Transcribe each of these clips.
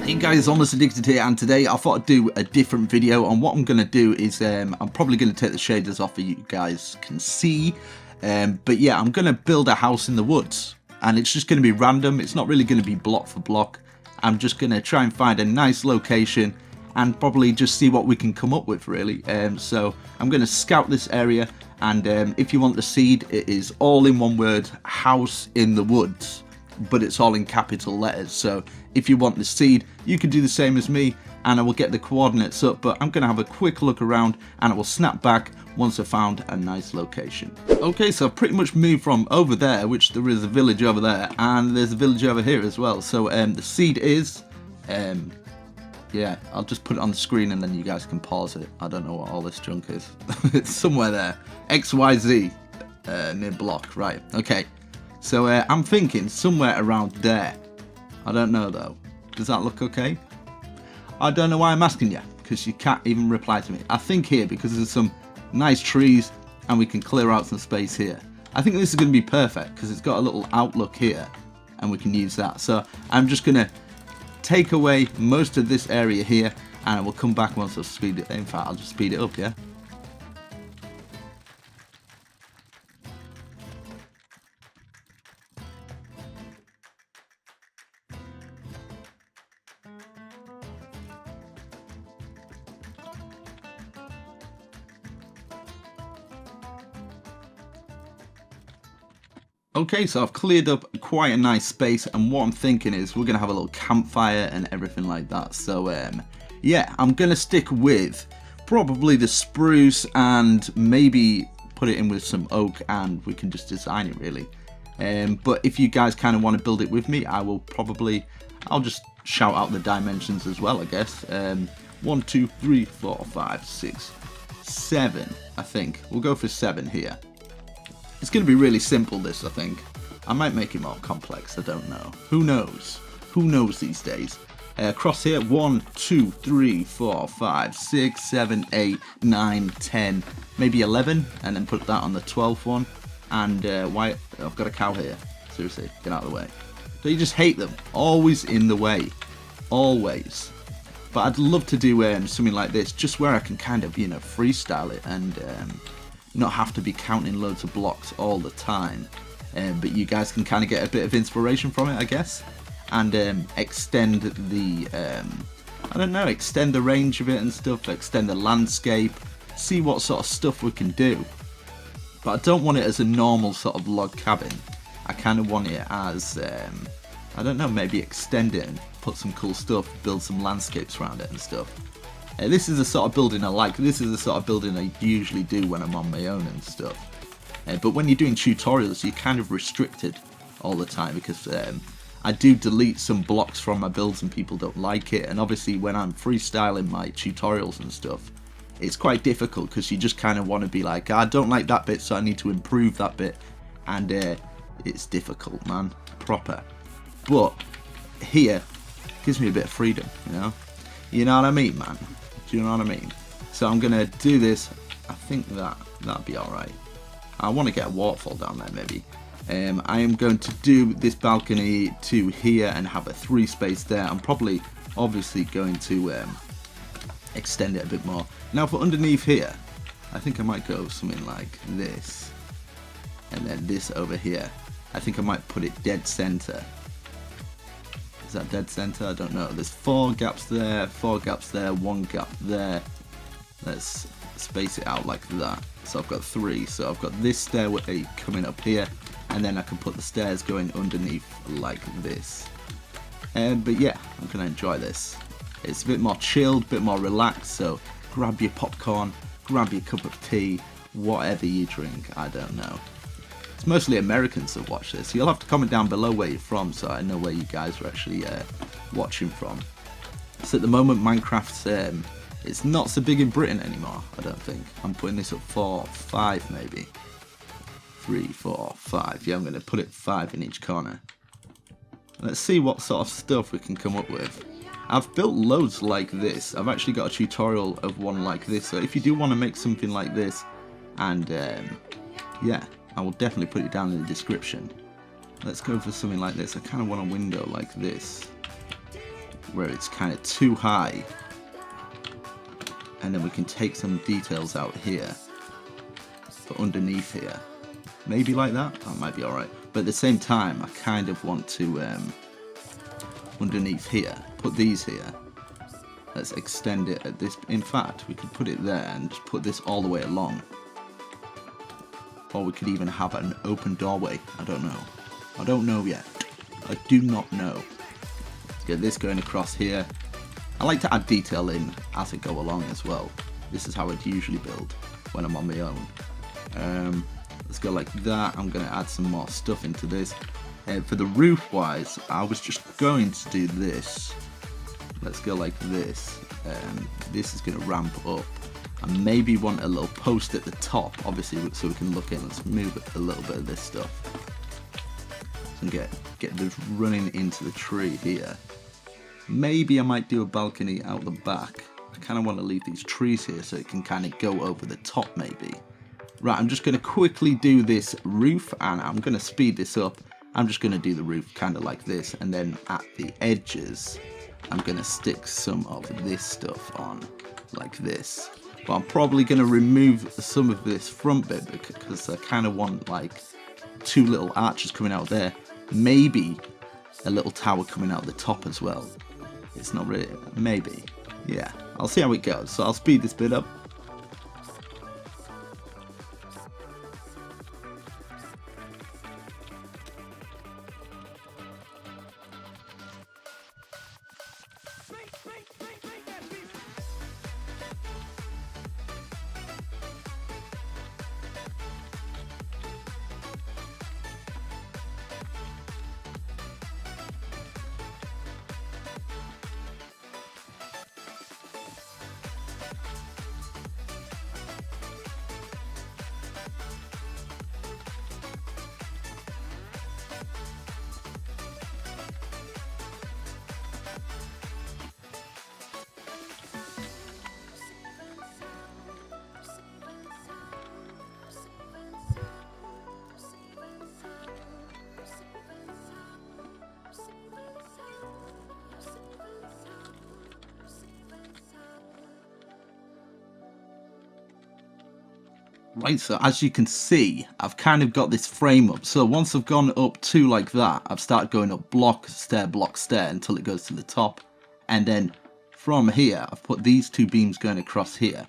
Hey guys, Honest Addicted here, and today I thought I'd do a different video. And what I'm going to do is I'm probably going to take the shaders off so you guys can see. But yeah, I'm going to build a house in the woods, and it's just going to be random. It's not really going to be block for block. I'm just going to try and find a nice location and probably just see what we can come up with, really. So I'm going to scout this area, and if you want the seed, it is all in one word, house in the woods. But it's all in capital letters, so if you want the seed you can do the same as me and I will get the coordinates up, but I'm gonna have a quick look around and I will snap back once I've found a nice location. Okay, so I've pretty much moved from over there, which there is a village over there, and there's a village over here as well. So the seed is yeah, I'll just put it on the screen and then you guys can pause it. I don't know what all this junk is. It's somewhere there. XYZ near block, right? Okay. So I'm thinking somewhere around there. I don't know though. Does that look okay? I don't know why I'm asking you, because you can't even reply to me. I think here, because there's some nice trees and we can clear out some space here. I think this is going to be perfect because it's got a little outlook here and we can use that. So I'm just going to take away most of this area here and I will come back once I've speed it. In fact, I'll just speed it up, yeah? Okay, so I've cleared up quite a nice space, and what I'm thinking is we're going to have a little campfire and everything like that. So yeah, I'm going to stick with probably the spruce and maybe put it in with some oak, and we can just design it really. But if you guys kind of want to build it with me, I'll just shout out the dimensions as well, I guess. 1, 2, 3, 4, 5, 6, 7, I think. We'll go for 7 here. It's going to be really simple, this, I think. I might make it more complex, I don't know. Who knows? Who knows these days? Across here, 1, 2, 3, 4, 5, 6, 7, 8, 9, 10, maybe 11, and then put that on the 12th one. And why? I've got a cow here. Seriously, get out of the way. So you just hate them. Always in the way. Always. But I'd love to do something like this, just where I can kind of, you know, freestyle it and not have to be counting loads of blocks all the time, but you guys can kind of get a bit of inspiration from it, I guess, and extend the I don't know, extend the range of it and stuff, extend the landscape, see what sort of stuff we can do. But I don't want it as a normal sort of log cabin. I kind of want it as I don't know, maybe extend it and put some cool stuff, build some landscapes around it and stuff. This is the sort of building I like. This is the sort of building I usually do when I'm on my own and stuff. But when you're doing tutorials, you're kind of restricted all the time, because I do delete some blocks from my builds and people don't like it. And obviously when I'm freestyling my tutorials and stuff, it's quite difficult because you just kind of want to be like, I don't like that bit, so I need to improve that bit. And it's difficult, man. Proper. But here gives me a bit of freedom, you know? You know what I mean, man? Do you know what I mean? So I'm gonna do this. I think that'd be alright. I want to get a waterfall down there, maybe. I am going to do this balcony to here and have a 3 space there. I'm probably, obviously, going to extend it a bit more. Now for underneath here, I think I might go something like this, and then this over here. I think I might put it dead center. Is that dead center? I don't know. There's 4 gaps there, 4 gaps there, 1 gap there. Let's space it out like that. So I've got 3. So I've got this stairway coming up here, and then I can put the stairs going underneath like this. But yeah, I'm gonna enjoy this. It's a bit more chilled, a bit more relaxed. So grab your popcorn, grab your cup of tea, whatever you drink. I don't know. It's mostly Americans that watch this. You'll have to comment down below where you're from, so I know where you guys are actually watching from. So at the moment, Minecraft's it's not so big in Britain anymore, I don't think. I'm putting this at 4, 5 maybe. 3, 4, 5. Yeah, I'm going to put it 5 in each corner. Let's see what sort of stuff we can come up with. I've built loads like this. I've actually got a tutorial of one like this, so if you do want to make something like this, and yeah, I will definitely put it down in the description. Let's go for something like this. I kind of want a window like this. where it's kind of too high, and then we can take some details out here for underneath here, maybe like that. That might be alright, but at the same time I kind of want to underneath here put these here. Let's extend it at this. In fact, we could put it there and just put this all the way along, or we could even have an open doorway. I don't know yet. I do not know. Let's get this going across here. I like to add detail in as I go along as well. This is how I'd usually build when I'm on my own. Let's go like that. I'm going to add some more stuff into this. For the roof wise, I was just going to do this. Let's go like this. This is going to ramp up. And maybe want a little post at the top, obviously, so we can look in. Let's move a little bit of this stuff. And get this running into the tree here. Maybe I might do a balcony out the back. I kind of want to leave these trees here so it can kind of go over the top maybe. Right, I'm just going to quickly do this roof, and I'm going to speed this up. I'm just going to do the roof kind of like this, and then at the edges I'm going to stick some of this stuff on like this. But I'm probably going to remove some of this front bit because I kind of want like two little arches coming out there. Maybe a little tower coming out the top as well. It's not really, maybe. Yeah, I'll see how it goes. So I'll speed this bit up. Right, so as you can see, I've kind of got this frame up. So once I've gone up two like that, I've started going up block, stair, until it goes to the top. And then from here, I've put these two beams going across here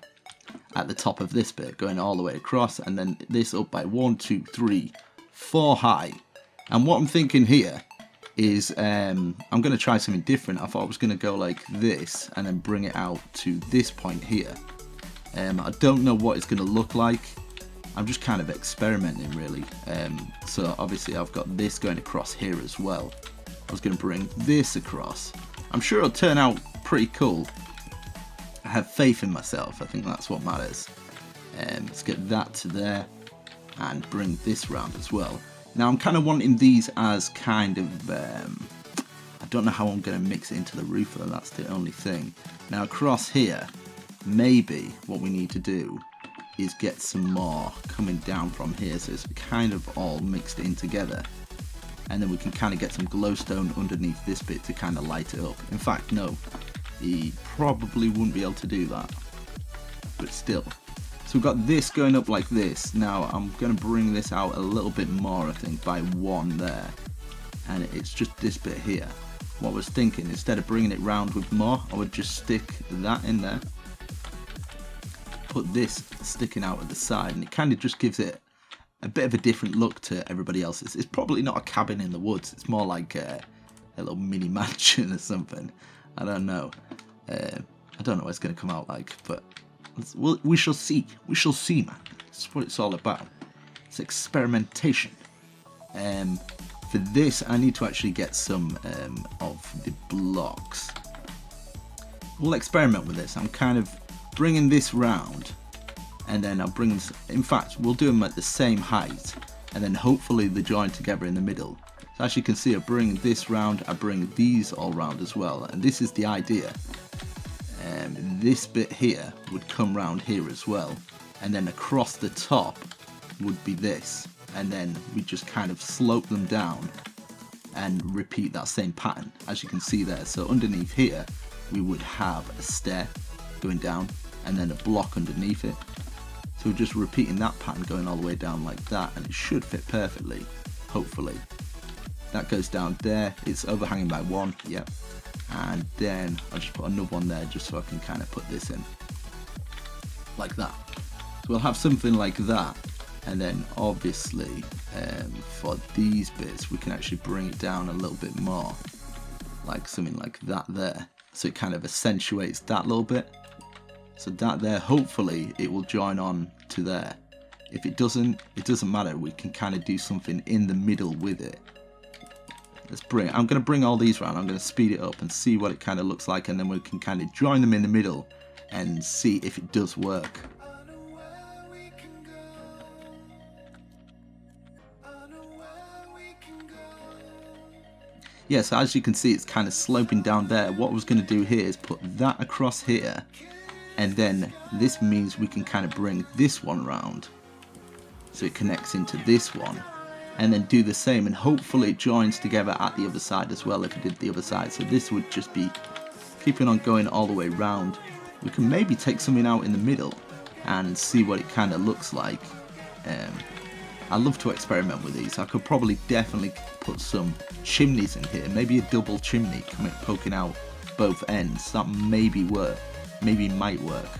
at the top of this bit, going all the way across. And then this up by 1, 2, 3, 4 high. And what I'm thinking here is I'm going to try something different. I thought I was going to go like this and then bring it out to this point here. I don't know what it's going to look like. I'm just kind of experimenting really. So obviously I've got this going across here as well. I was going to bring this across. I'm sure it'll turn out pretty cool. I have faith in myself. I think that's what matters. Let's get that to there and bring this round as well. Now I'm kind of wanting these as kind of, I don't know how I'm going to mix it into the roof though, that's the only thing. Now across here, maybe what we need to do is get some more coming down from here so it's kind of all mixed in together, and then we can kind of get some glowstone underneath this bit to kind of light it up. In fact, no, he probably wouldn't be able to do that, but still. So we've got this going up like this. Now I'm going to bring this out a little bit more, I think, by 1 there, and it's just this bit here. What I was thinking, instead of bringing it round with more, I would just stick that in there, put this sticking out at the side, and it kind of just gives it a bit of a different look to everybody else's. It's probably not a cabin in the woods, it's more like a little mini mansion or something. I don't know. I don't know what it's going to come out like, but we shall see. We shall see, man. That's what it's all about. It's experimentation. For this, I need to actually get some of the blocks. We'll experiment with this. I'm kind of bringing this round, and then I'll bring this, in fact we'll do them at the same height, and then hopefully they join together in the middle. So as you can see, I bring this round, I bring these all round as well, and this is the idea. This bit here would come round here as well, and then across the top would be this, and then we just kind of slope them down and repeat that same pattern, as you can see there. So underneath here we would have a stair going down and then a block underneath it. So we're just repeating that pattern going all the way down like that, and it should fit perfectly, hopefully. That goes down there, it's overhanging by 1, yep. And then I'll just put another one there just so I can kind of put this in like that. So we'll have something like that, and then obviously for these bits we can actually bring it down a little bit more, like something like that there, so it kind of accentuates that little bit. So that there, hopefully it will join on to there. If it doesn't matter, we can kind of do something in the middle with it. I'm going to bring all these around, I'm going to speed it up and see what it kind of looks like, and then we can kind of join them in the middle and see if it does work. Yeah, so as you can see, it's kind of sloping down there. What I was going to do here is put that across here, and then this means we can kind of bring this one round so it connects into this one, and then do the same, and hopefully it joins together at the other side as well if it did the other side. So this would just be keeping on going all the way round. We can maybe take something out in the middle and see what it kind of looks like. I love to experiment with these. I could probably definitely put some chimneys in here, maybe a double chimney poking out both ends. That maybe might work.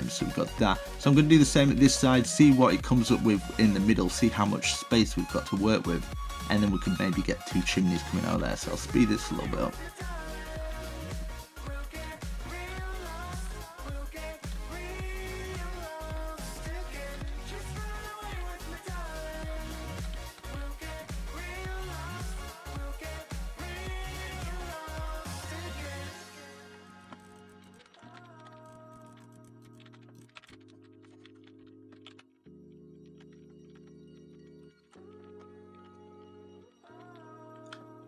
So we've got that. So I'm going to do the same at this side, see what it comes up with in the middle, see how much space we've got to work with, and then we can maybe get 2 chimneys coming out there. So I'll speed this a little bit up.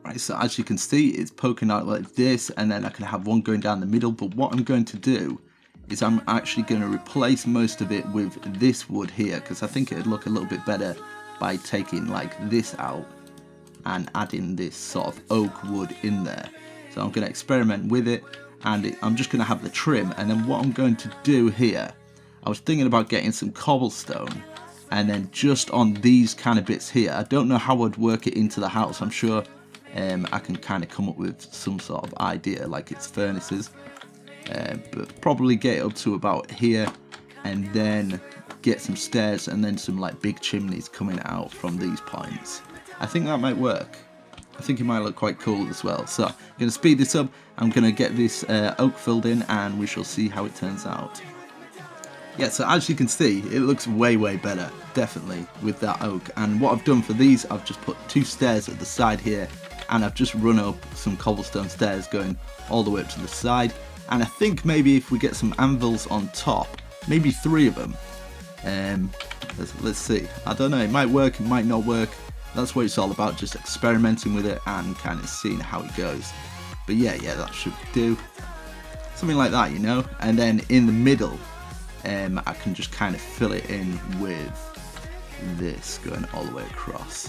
Right, so as you can see, it's poking out like this, and then I can have one going down the middle. But what I'm going to do is I'm actually going to replace most of it with this wood here, because I think it'd look a little bit better by taking like this out and adding this sort of oak wood in there. So I'm going to experiment with it, and I'm just going to have the trim. And then what I'm going to do here, I was thinking about getting some cobblestone, and then just on these kind of bits here, I don't know how I'd work it into the house. I'm sure I can kind of come up with some sort of idea, like it's furnaces, but probably get it up to about here, and then get some stairs and then some like big chimneys coming out from these points. I think that might work. I think it might look quite cool as well. So I'm going to speed this up. I'm going to get this oak filled in, and we shall see how it turns out. Yeah, so as you can see, it looks way better, definitely, with that oak. And what I've done for these, I've just put 2 stairs at the side here, and I've just run up some cobblestone stairs going all the way up to the side. And I think maybe if we get some anvils on top, maybe 3 of them, let's see. I don't know, it might work, it might not work. That's what it's all about, just experimenting with it and kind of seeing how it goes. But yeah, that should do. Something like that, you know. And then in the middle, I can just kind of fill it in with this going all the way across.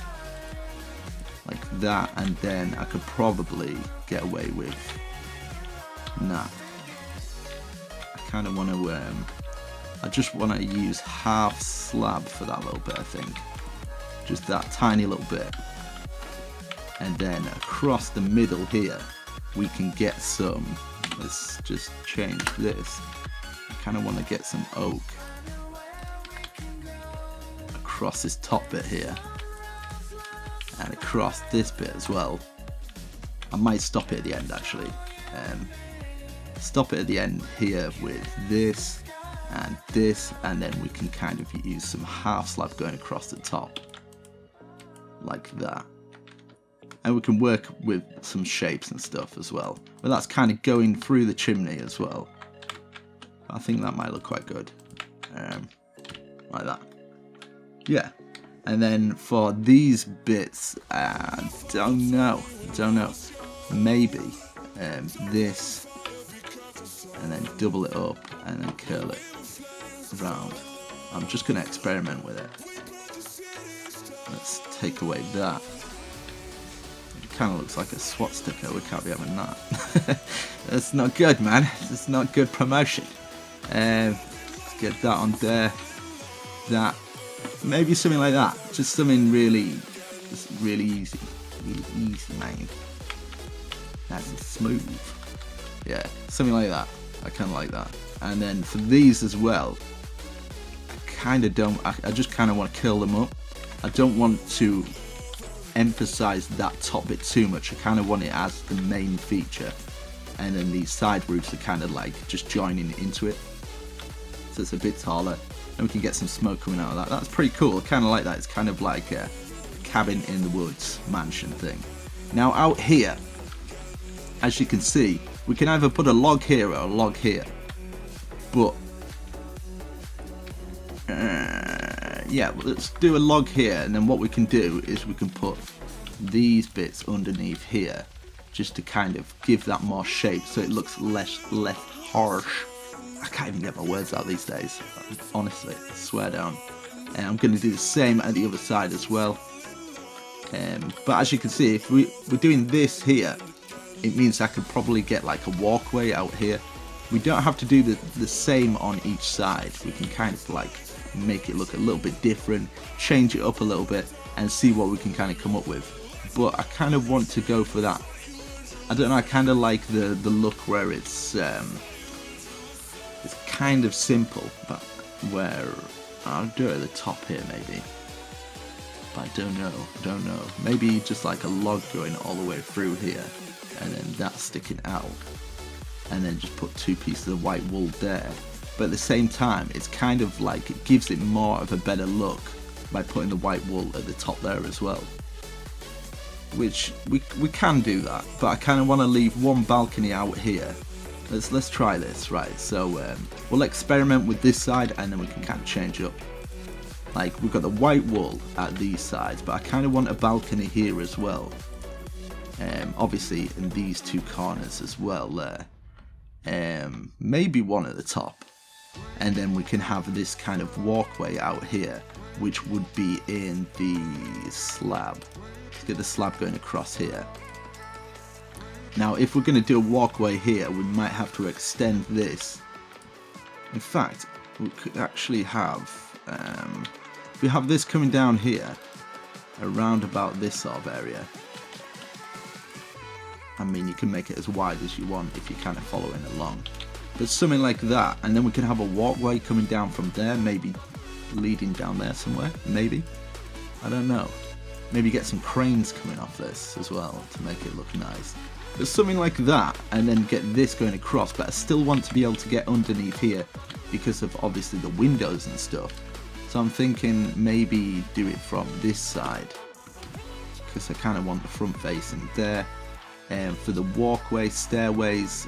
Like that, and then I could probably get away with that. I kind of want to, I just want to use half slab for that little bit, I think. Just that tiny little bit. And then across the middle here, we can get some, let's just change this. I kind of want to get some oak across this top bit here. And across this bit as well. I might stop it at the end actually. Stop it at the end here with this, and then we can kind of use some half slab going across the top. Like that. And we can work with some shapes and stuff as well. But that's kind of going through the chimney as well. I think that might look quite good. Like that. Yeah. And then for these bits, don't know, maybe this, and then double it up and then curl it around. I'm just going to experiment with it. Let's take away that. kind of looks like a SWAT sticker. We can't be having that. That's not good, man. It's not good promotion. Let's get that on there. That. Maybe something like that. Just something really easy. Really easy, man. Nice and smooth. Yeah, something like that. I kind of like that. And then for these as well, I just kind of want to curl them up. I don't want to emphasize that top bit too much. I kind of want it as the main feature, and then these side roofs are kind of like just joining into it, so it's a bit taller, and we can get some smoke coming out of that. That's pretty cool. I kind of like that. It's kind of like a cabin in the woods mansion thing. Now out here, as you can see, we can either put a log here or a log here, but yeah, let's do a log here, and then what we can do is we can put these bits underneath here just to kind of give that more shape so it looks less harsh. I can't even get my words out these days, honestly, I swear down. And I'm going to do the same at the other side as well. But as you can see, if we're doing this here, it means I could probably get like a walkway out here. We don't have to do the same on each side. We can kind of like make it look a little bit different, change it up a little bit, and see what we can kind of come up with. But I kind of want to go for that. I don't know, I kind of like the look where it's kind of simple, but where I'll do it at the top here maybe. But I don't know. Maybe just like a log going all the way through here, and then that sticking out, and then just put 2 pieces of white wool there. But at the same time, it's kind of like it gives it more of a better look by putting the white wool at the top there as well. Which we can do that, but I kind of want to leave one balcony out here. Let's try this, right? So we'll experiment with this side, and then we can kind of change up. Like we've got the white wool at these sides, but I kind of want a balcony here as well. Obviously in these 2 corners as well there. Maybe one at the top. And then we can have this kind of walkway out here, which would be in the slab. Let's get the slab going across here. Now if we're going to do a walkway here, we might have to extend this. In fact, we could actually have, if we have this coming down here, around about this sort of area. I mean, you can make it as wide as you want if you're kind of following along. But something like that, and then we can have a walkway coming down from there, maybe leading down there somewhere, maybe. I don't know. Maybe get some cranes coming off this as well to make it look nice. But something like that, and then get this going across, but I still want to be able to get underneath here because of obviously the windows and stuff. So I'm thinking maybe do it from this side, because I kind of want the front facing there. For the walkway, stairways,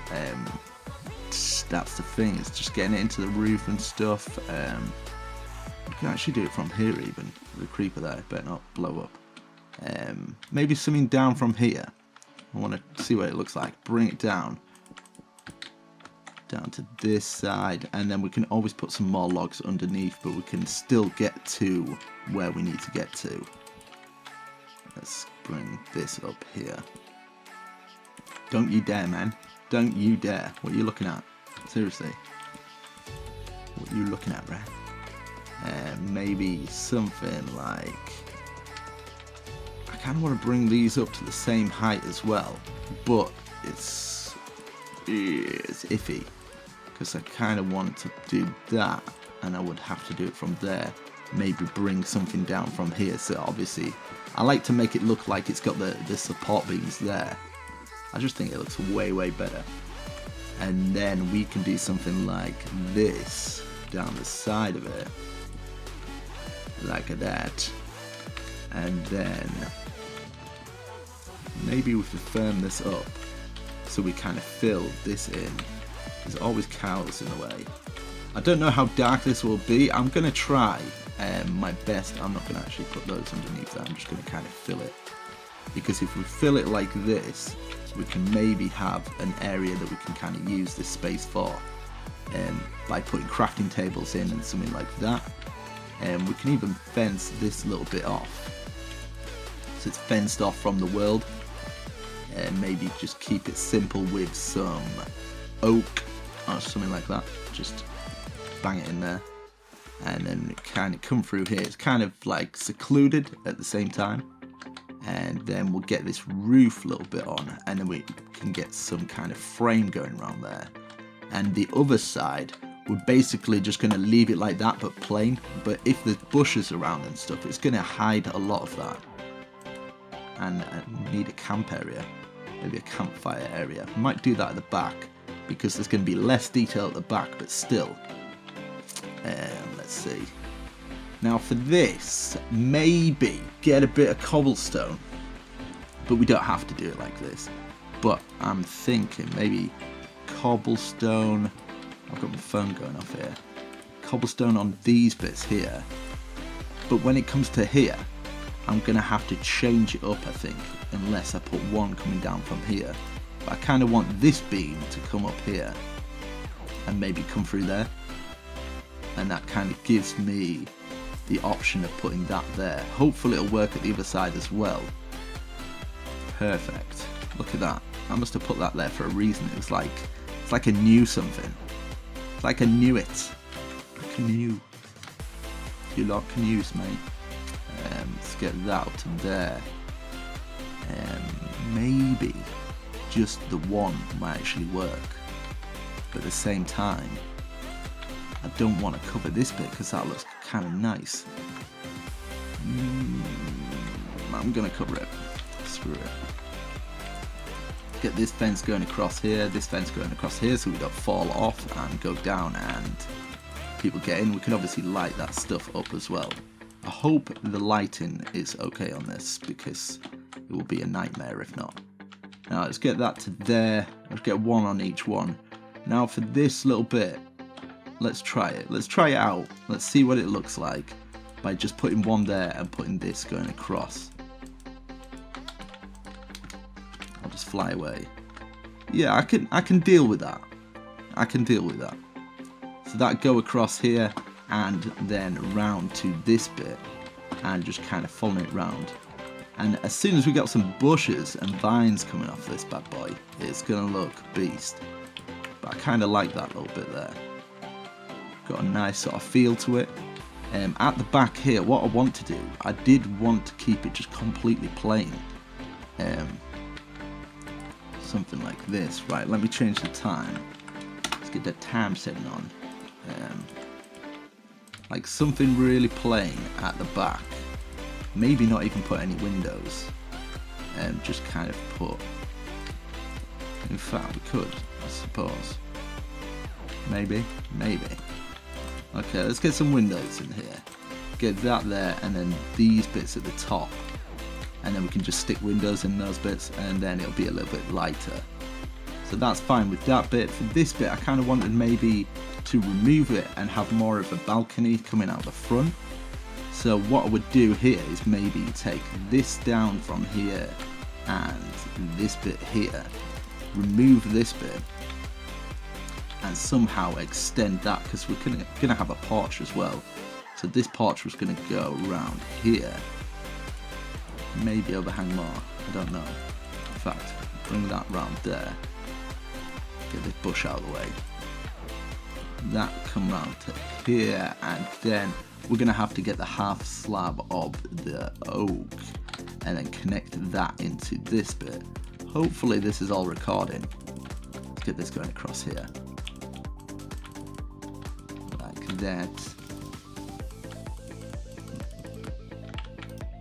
that's the thing, it's just getting it into the roof and stuff. You can actually do it from here even. The creeper there better not blow up. Maybe something down from here. I want to see what it looks like. Bring it down to this side, and then we can always put some more logs underneath, but we can still get to where we need to get to. Let's bring this up here. Don't you dare, man. Don't you dare. What are you looking at? Seriously. What are you looking at, bruh? Maybe something like... I kind of want to bring these up to the same height as well, but it's iffy, because I kind of want to do that, and I would have to do it from there. Maybe bring something down from here, so obviously I like to make it look like it's got the support beams there. I just think it looks way better. And then we can do something like this down the side of it, like that. And then maybe we could firm this up so we kind of fill this in. There's always cows in the way. I don't know how dark this will be. I'm going to try my best. I'm not going to actually put those underneath that. I'm just going to kind of fill it. Because if we fill it like this, we can maybe have an area that we can kind of use this space for, by putting crafting tables in and something like that. We can even fence this little bit off, so it's fenced off from the world. maybe just keep it simple with some oak or something like that. Just bang it in there, and then kind of come through here. It's kind of like secluded at the same time, and then we'll get this roof a little bit on, and then we can get some kind of frame going around there. And the other side, we're basically just going to leave it like that but plain, but if there's bushes around and stuff, it's going to hide a lot of that. And I need a camp area, maybe a campfire area. We might do that at the back because there's going to be less detail at the back, but still. Let's see. Now for this, maybe get a bit of cobblestone, but we don't have to do it like this. But I'm thinking maybe cobblestone. I've got my phone going off here. Cobblestone on these bits here. But when it comes to here, I'm going to have to change it up, I think, unless I put one coming down from here. But I kind of want this beam to come up here and maybe come through there. And that kind of gives me the option of putting that there. Hopefully it'll work at the other side as well. Perfect. Look at that. I must have put that there for a reason. It's like I knew something. It's like I knew it. A canoe. You like canoes, mate. Let's get that up to there. Maybe just the one might actually work. But at the same time, I don't want to cover this bit because that looks kind of nice. I'm going to cover it. Screw it. Get this fence going across here, this fence going across here, so we don't fall off and go down and people get in. We can obviously light that stuff up as well. I hope the lighting is okay on this because it will be a nightmare if not. Now let's get that to there. Let's get one on each one. Now for this little bit, let's try it. Let's try it out. Let's see what it looks like by just putting one there and putting this going across. I'll just fly away. Yeah, I can deal with that. I can deal with that. So that go across here and then round to this bit and just kind of following it round. And as soon as we got some bushes and vines coming off this bad boy, it's gonna look beast. But I kind of like that little bit there. Got a nice sort of feel to it. At the back here, what I want to do, I did want to keep it just completely plain. Something like this. Right, let me change the time. Let's get the time setting on. Like something really plain at the back. Maybe not even put any windows. Just kind of put... In fact, we could, I suppose. Maybe. Okay, let's get some windows in here. Get that there, and then these bits at the top. And then we can just stick windows in those bits, and then it'll be a little bit lighter. So that's fine with that bit. For this bit, I kind of wanted maybe to remove it and have more of a balcony coming out the front. So what I would do here is maybe take this down from here and this bit here. Remove this bit. And somehow extend that, because we're gonna have a porch as well. So this porch was gonna go around here. Maybe overhang more, I don't know. In fact, bring that round there. Get this bush out of the way. That come round to here, and then we're gonna have to get the half slab of the oak and then connect that into this bit. Hopefully this is all recording. Let's get this going across here. Like that.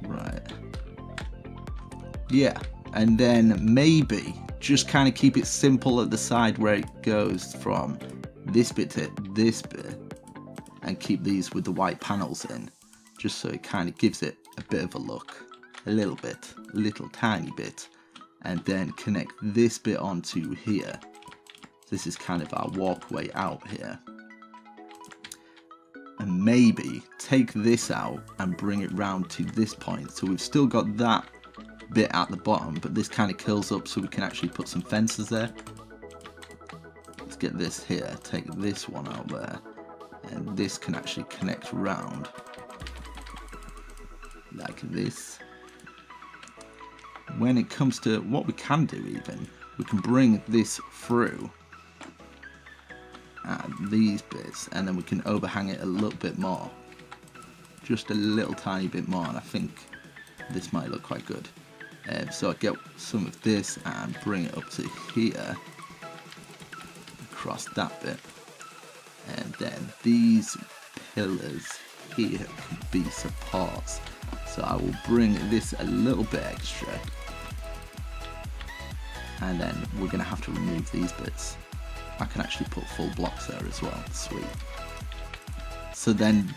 Right. Yeah, and then maybe just kind of keep it simple at the side where it goes from this bit to this bit, and keep these with the white panels in, just so it kind of gives it a bit of a look, a little tiny bit, and then connect this bit onto here. This is kind of our walkway out here. And maybe take this out and bring it round to this point, so we've still got that bit at the bottom, but this kind of curls up so we can actually put some fences there. Let's get this here, take this one out there, and this can actually connect round like this. when it comes to what we can do, even we can bring this through these bits, and then we can overhang it a little bit more, just a little tiny bit more, and I think this might look quite good. So I get some of this and bring it up to here, across that bit, and then these pillars here can be supports. So I will bring this a little bit extra, and then we're going to have to remove these bits. I can actually put full blocks there as well. Sweet. So then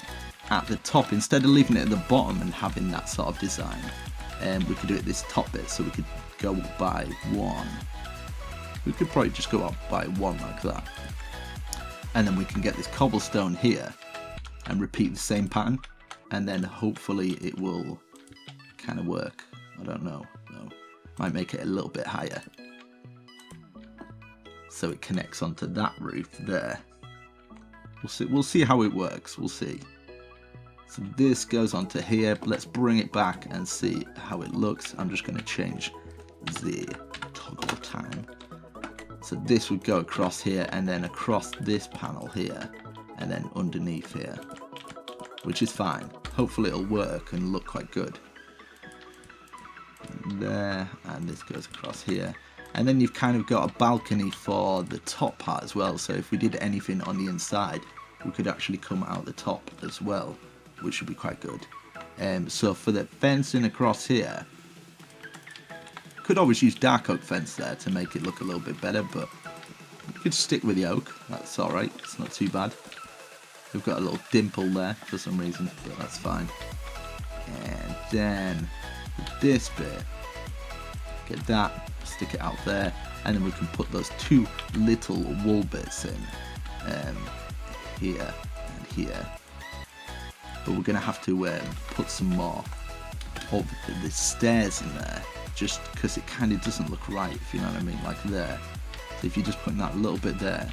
at the top, instead of leaving it at the bottom and having that sort of design, we could do it this top bit, so we could go by one. We could probably just go up by one like that, and then we can get this cobblestone here and repeat the same pattern, and then hopefully it will kind of work. I don't know, though. Might make it a little bit higher, so it connects onto that roof there. We'll see how it works. We'll see. So this goes onto here, but let's bring it back and see how it looks. I'm just going to change the toggle time. So this would go across here, and then across this panel here, and then underneath here, which is fine. Hopefully it'll work and look quite good. And there, and this goes across here. And then you've kind of got a balcony for the top part as well, so if we did anything on the inside, we could actually come out the top as well, which would be quite good. So for the fencing across here, could always use dark oak fence there to make it look a little bit better, but we could stick with the oak. That's alright, it's not too bad. We've got a little dimple there for some reason, but that's fine. And then this bit, get that, stick it out there, and then we can put those two little wall bits in, here and here. But we're gonna have to put some more of the stairs in there, just because it kind of doesn't look right, if you know what I mean, like there. So if you just put that little bit there,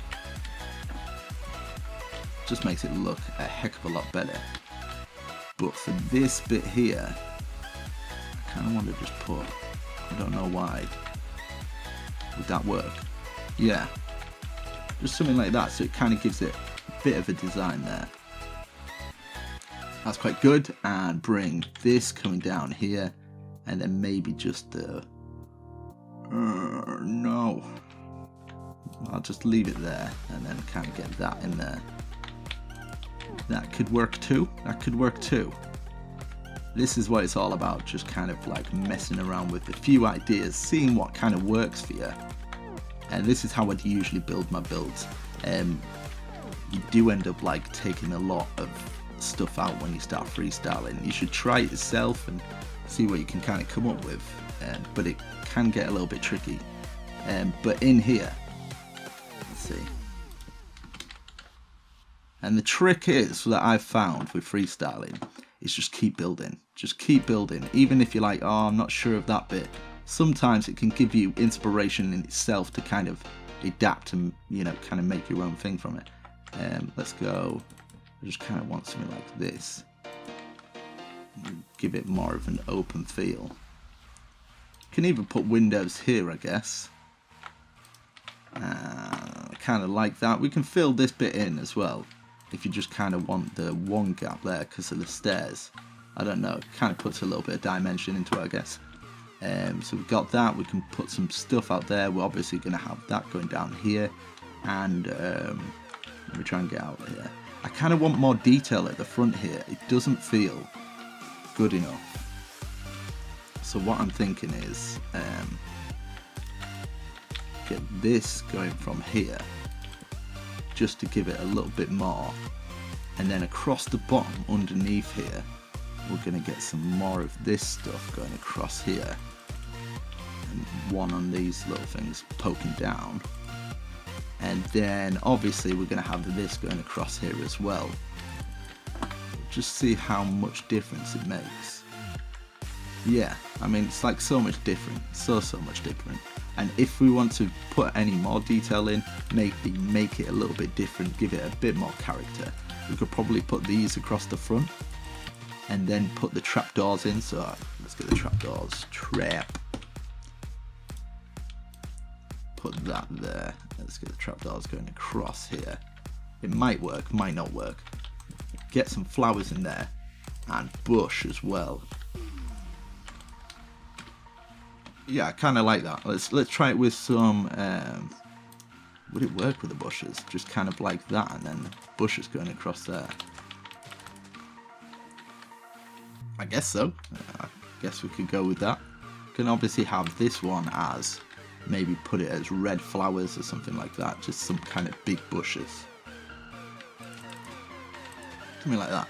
just makes it look a heck of a lot better. But for this bit here, I kind of want to just put, I don't know why, would that work? Yeah, just something like that, so it kind of gives it a bit of a design there. That's quite good. And bring this coming down here, and then maybe just the no, I'll just leave it there, and then kind of get that in there. That could work too. That could work too. This is what it's all about, just kind of like messing around with a few ideas, seeing what kind of works for you. And this is how I'd usually build my builds. You do end up like taking a lot of stuff out when you start freestyling. You should try it yourself and see what you can kind of come up with, but it can get a little bit tricky. But in here, let's see. And the trick is that I've found with freestyling is just keep building. Just keep building. Even if you're like, oh, I'm not sure of that bit. Sometimes it can give you inspiration in itself to kind of adapt and, you know, kind of make your own thing from it. Let's go. I just kind of want something like this. Give it more of an open feel. You can even put windows here, I guess. Kind of like that. We can fill this bit in as well, if you just kind of want the one gap there because of the stairs. I don't know, it kind of puts a little bit of dimension into it, I guess. So we've got that. We can put some stuff out there. We're obviously going to have that going down here, and let me try and get out of here. I kind of want more detail at the front here. It doesn't feel good enough. So what I'm thinking is get this going from here, just to give it a little bit more, and then across the bottom underneath here, we're going to get some more of this stuff going across here, and one on these little things poking down, and then obviously we're going to have this going across here as well. Just see how much difference it makes. Yeah, I mean, it's like so much different, so much different. And if we want to put any more detail in, maybe make it a little bit different, give it a bit more character, we could probably put these across the front and then put the trapdoors in. So let's get the trapdoors. Trap put that there. Let's get the trapdoors going across here. It might work, might not work. Get some flowers in there and bush as well. Yeah, I kind of like that. Let's try it with some. Would it work with the bushes? Just kind of like that, and then bushes going across there. I guess so. I guess we could go with that. Can obviously have this one as, maybe put it as red flowers or something like that. Just some kind of big bushes. Something like that.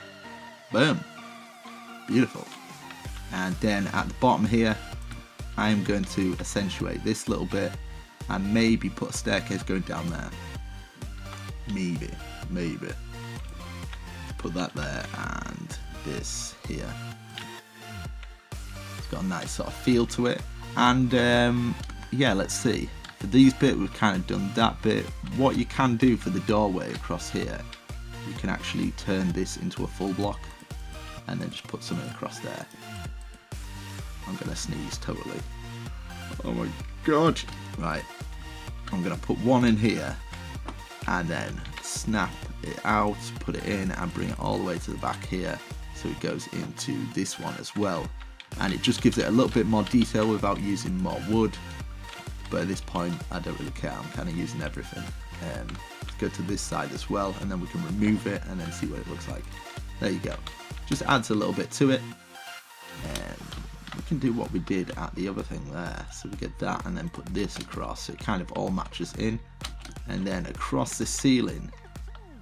Boom. Beautiful. And then at the bottom here, I am going to accentuate this little bit and maybe put a staircase going down there. Maybe. Put that there and this here. It's got a nice sort of feel to it. And yeah, let's see. For these bits, we've kind of done that bit. What you can do for the doorway across here, you can actually turn this into a full block and then just put something across there. I'm gonna sneeze totally. Oh my god. Right. I'm gonna put one in here and then snap it out, put it in and bring it all the way to the back here so it goes into this one as well. And it just gives it a little bit more detail without using more wood. But at this point, I don't really care. I'm kind of using everything. Let's go to this side as well, and then we can remove it and then see what it looks like. There you go. Just adds a little bit to it. We can do what we did at the other thing there. So we get that and then put this across. So it kind of all matches in. And then across the ceiling,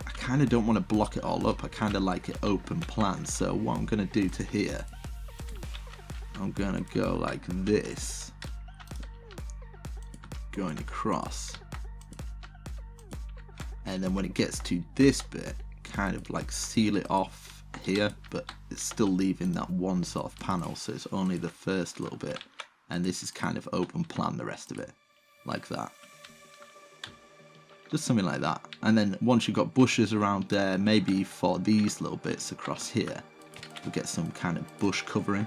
I kind of don't want to block it all up. I kind of like it open plan. So what I'm going to do to here, I'm going to go like this. Going across. And then when it gets to this bit, kind of like seal it off here, but it's still leaving that one sort of panel, so it's only the first little bit, and this is kind of open plan the rest of it, like that. Just something like that. And then once you've got bushes around there, maybe for these little bits across here, we'll get some kind of bush covering.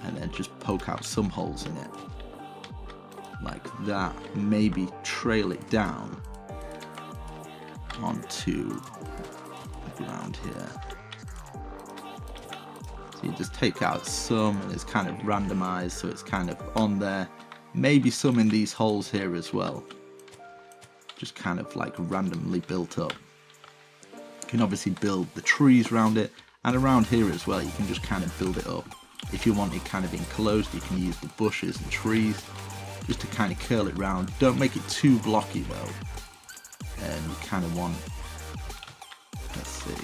And then just poke out some holes in it. Like that. Maybe trail it down onto the ground here. So you just take out some and it's kind of randomized, so it's kind of on there. Maybe some in these holes here as well. Just kind of like randomly built up. You can obviously build the trees around it, and around here as well you can just kind of build it up. If you want it kind of enclosed, you can use the bushes and trees just to kind of curl it round. Don't make it too blocky though. And you kind of want, let's see,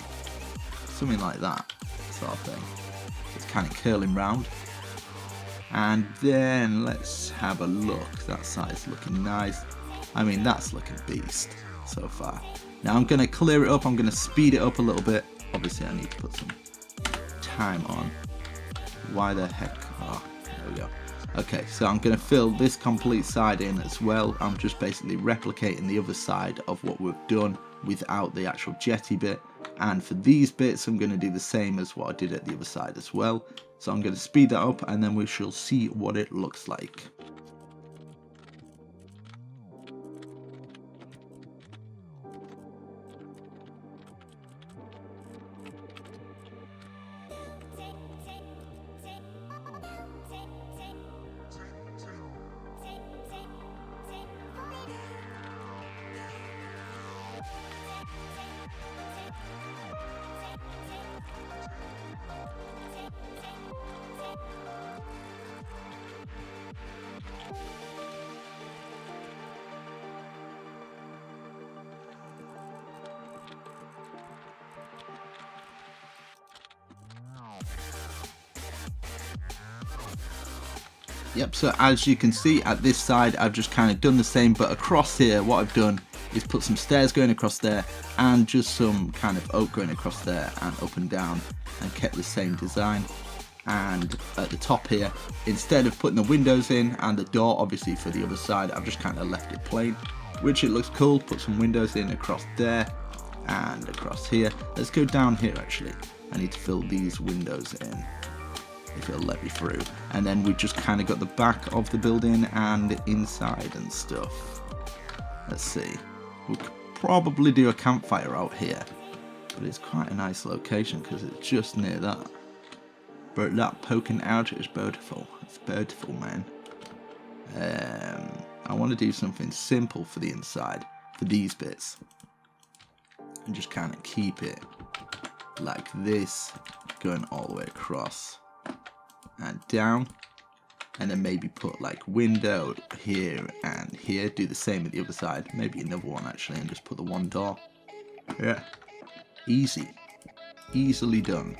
something like that sort of thing. It's kind of curling round. And then let's have a look. That side's looking nice. I mean, that's looking beast so far. Now I'm going to clear it up. I'm going to speed it up a little bit. Obviously I need to put some time on. Why the heck? Oh, there we go. Okay, so I'm going to fill this complete side in as well. I'm just basically replicating the other side of what we've done without the actual jetty bit. And for these bits, I'm going to do the same as what I did at the other side as well. So I'm going to speed that up and then we shall see what it looks like. Yep, so as you can see at this side, I've just kind of done the same, but across here, what I've done is put some stairs going across there and just some kind of oak going across there and up and down, and kept the same design. And at the top here, instead of putting the windows in and the door obviously for the other side, I've just kind of left it plain, which it looks cool. Put some windows in across there and across here. Let's go down here actually. I need to fill these windows in. if it'll let me through. And then we've just kind of got the back of the building and inside and stuff. Let's see. We could probably do a campfire out here, but it's quite a nice location because it's just near that. But that poking out is beautiful. It's beautiful, man. I want to do something simple for the inside, for these bits, and just kind of keep it like this, going all the way across and down, and then maybe put like window here and here. Do the same at the other side, maybe another one actually, and just put the one door. Yeah, easily done.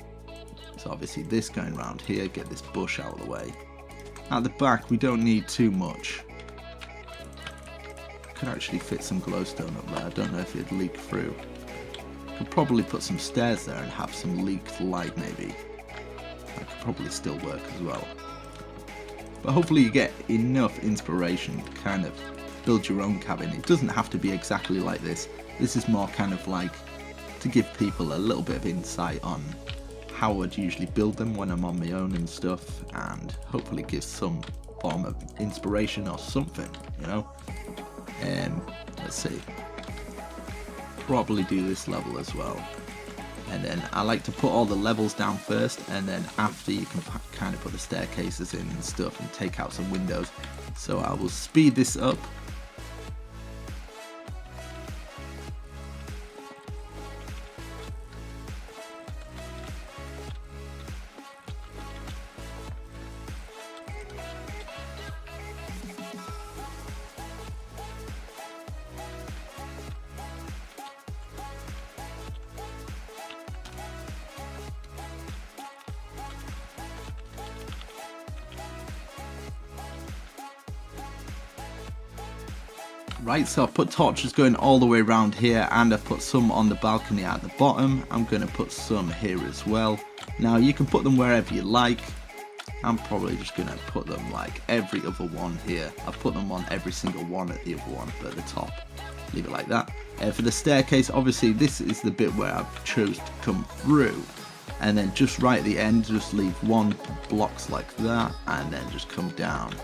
So obviously this going around here, get this bush out of the way. At the back we don't need too much. Could actually fit some glowstone up there. I don't know if it'd leak through. Could probably put some stairs there and have some leaked light maybe. That could probably still work as well. But hopefully you get enough inspiration to kind of build your own cabin. It doesn't have to be exactly like this. This is more kind of like to give people a little bit of insight on how I'd usually build them when I'm on my own and stuff, and hopefully give some form of inspiration or something, you know. Let's see. Probably do this level as well. And then I like to put all the levels down first, and then after you can kind of put the staircases in and stuff and take out some windows. So I will speed this up. Right, so I've put torches going all the way around here, and I've put some on the balcony at the bottom. I'm going to put some here as well. Now you can put them wherever you like. I'm probably just going to put them like every other one here. I've put them on every single one at the other one, but at the top, leave it like that. For the staircase, obviously this is the bit where I've chose to come through. And then just right at the end, just leave one blocks like that, and then just come down.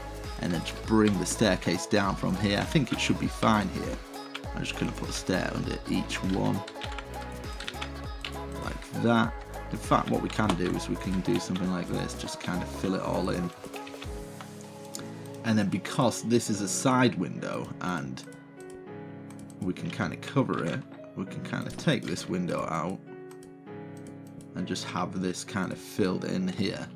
And then just bring the staircase down from here. I think it should be fine here. I'm just going to put a stair under each one. Like that. In fact, what we can do is we can do something like this. Just kind of fill it all in. And then because this is a side window and we can kind of cover it, we can kind of take this window out and just have this kind of filled in here.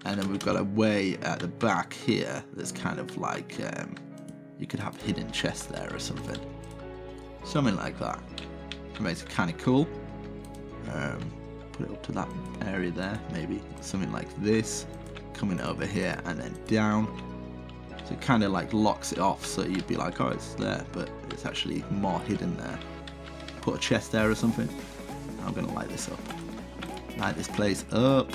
And then we've got a way at the back here that's kind of like, you could have hidden chests there or something. Something like that. It makes it kind of cool. Put it up to that area there, maybe. Something like this. Coming over here and then down. So it kind of like locks it off, so you'd be like, oh, it's there, but it's actually more hidden there. Put a chest there or something. I'm going to light this up. Light this place up.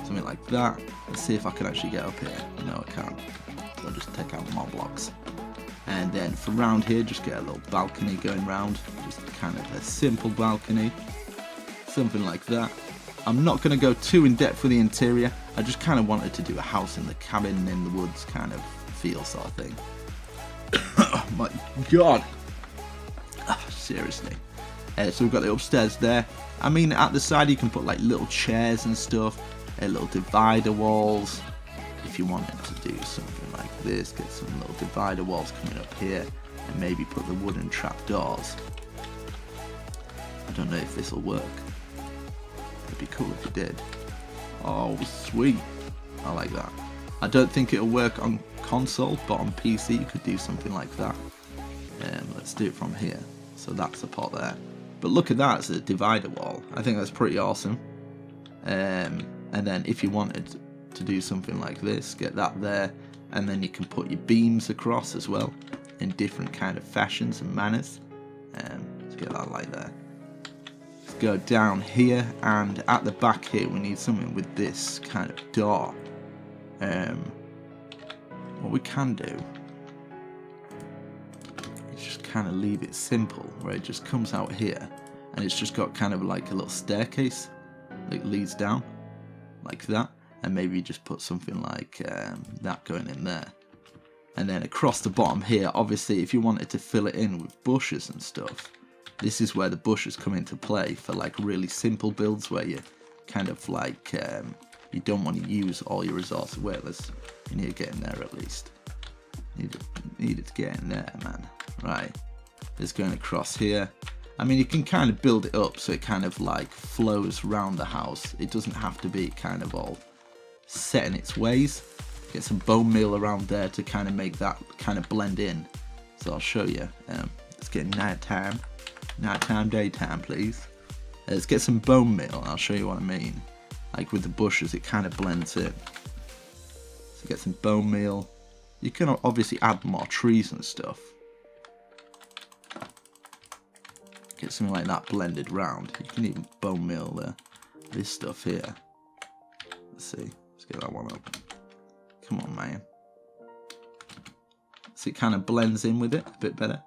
Something like that. Let's see if I can actually get up here. No, I can't. So I'll just take out more blocks. And then from round here, just get a little balcony going round. Just kind of a simple balcony. Something like that. I'm not going to go too in depth with the interior. I just kind of wanted to do a house in the cabin in the woods kind of feel sort of thing. Oh my god. Oh, seriously. So we've got the upstairs there. I mean, at the side you can put like little chairs and stuff. Little divider walls. If you wanted to do something like this, get some little divider walls coming up here, and maybe put the wooden trapdoors. I don't know if this will work. It'd be cool if it did. Oh, sweet. I like that. I don't think it'll work on console, but on PC you could do something like that. Let's do it from here. So that's the pot there. But look at that, it's a divider wall. I think that's pretty awesome. And then if you wanted to do something like this, get that there, and then you can put your beams across as well in different kind of fashions and manners. Let's get that light there. Let's go down here, and at the back here we need something with this kind of door. What we can do is just kind of leave it simple, where it just comes out here, and it's just got kind of like a little staircase that leads down. like that, and maybe just put something like that going in there. And then across the bottom here, obviously if you wanted to fill it in with bushes and stuff, this is where the bushes come into play for like really simple builds where you kind of like you don't want to use all your resources. Wait, you need to get in there at least. Need it to get in there, man. Right, it's going across here. I mean, you can kind of build it up so it kind of like flows around the house. It doesn't have to be kind of all set in its ways. Get some bone meal around there to kind of make that kind of blend in. So I'll show you. Let's get nighttime, daytime, please. Let's get some bone meal and I'll show you what I mean. Like with the bushes, it kind of blends in. So get some bone meal. You can obviously add more trees and stuff. Get something like that blended round. You can even bone meal this stuff here. Let's see. Let's get that one up. Come on, man. So it kind of blends in with it a bit better.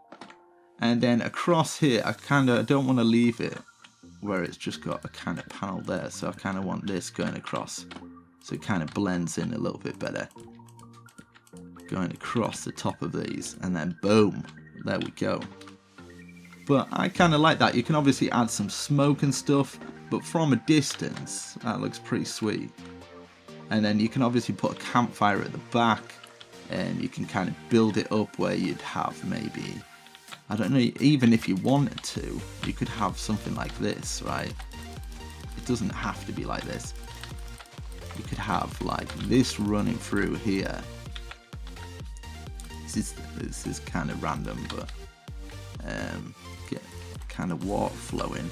And then across here, I don't want to leave it where it's just got a kind of panel there. So I kind of want this going across. So it kind of blends in a little bit better. Going across the top of these. And then boom. There we go. But I kind of like that. You can obviously add some smoke and stuff, but from a distance, that looks pretty sweet. And then you can obviously put a campfire at the back, and you can kind of build it up where you'd have maybe, I don't know, even if you wanted to, you could have something like this, right? It doesn't have to be like this. You could have like this running through here. This is kind of random, but get kind of water flowing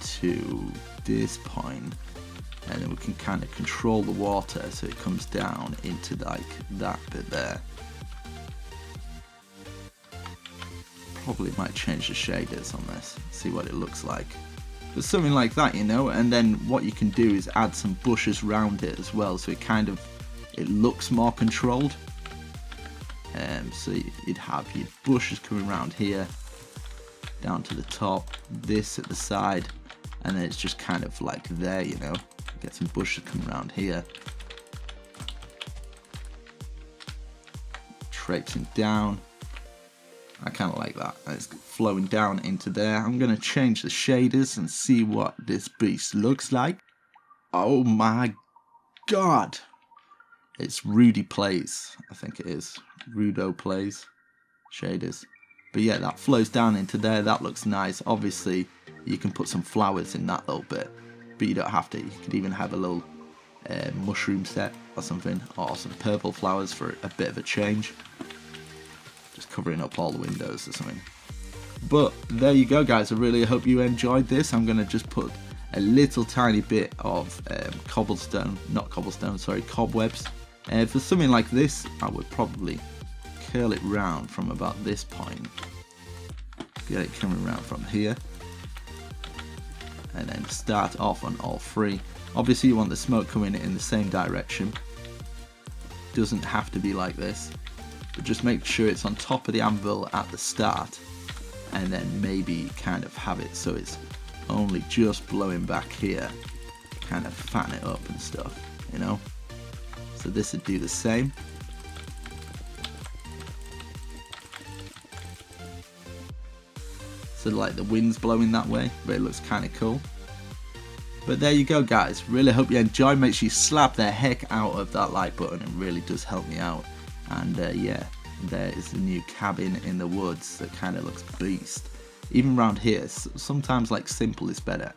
to this point, and then we can kind of control the water so it comes down into like that bit there. Probably might change the shaders on this, see what it looks like. But something like that, you know. And then what you can do is add some bushes around it as well, so it looks more controlled. So you'd have your bushes coming around here, down to the top, this at the side, and then it's just kind of like there, you know. Get some bushes coming around here, traipsing down. I kind of like that. It's flowing down into there. I'm going to change the shaders and see what this beast looks like. Oh my god! It's RudoPlays, I think it is. RudoPlays shaders. But yeah, that flows down into there. That looks nice. Obviously, you can put some flowers in that little bit, but you don't have to. You could even have a little mushroom set or something, or some purple flowers for a bit of a change. Just covering up all the windows or something. But there you go, guys. I really hope you enjoyed this. I'm going to just put a little tiny bit of cobwebs. For something like this, I would probably curl it round from about this point. Get it coming around from here. And then start off on all three. Obviously you want the smoke coming in the same direction. Doesn't have to be like this. But just make sure it's on top of the anvil at the start. And then maybe kind of have it so it's only just blowing back here. Kind of fatten it up and stuff, you know. So this would do the same. So like the wind's blowing that way, but it looks kind of cool. But there you go, guys. Really hope you enjoyed. Make sure you slap the heck out of that like button. It really does help me out. And yeah, there is the new cabin in the woods that kind of looks beast. Even around here, sometimes like simple is better.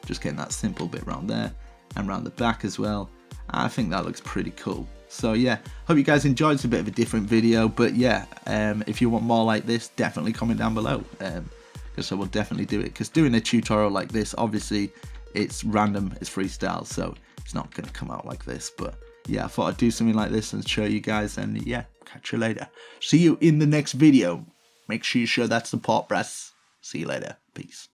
Just getting that simple bit around there and around the back as well. I think that looks pretty cool. So yeah, hope you guys enjoyed. It's a bit of a different video, but yeah, if you want more like this, definitely comment down below. Because I will definitely do it. Because doing a tutorial like this, obviously it's random, it's freestyle, so it's not going to come out like this. But yeah, I thought I'd do something like this and show you guys, and yeah, catch you later. See you in the next video. Make sure you show that support, bruh. See you later. Peace.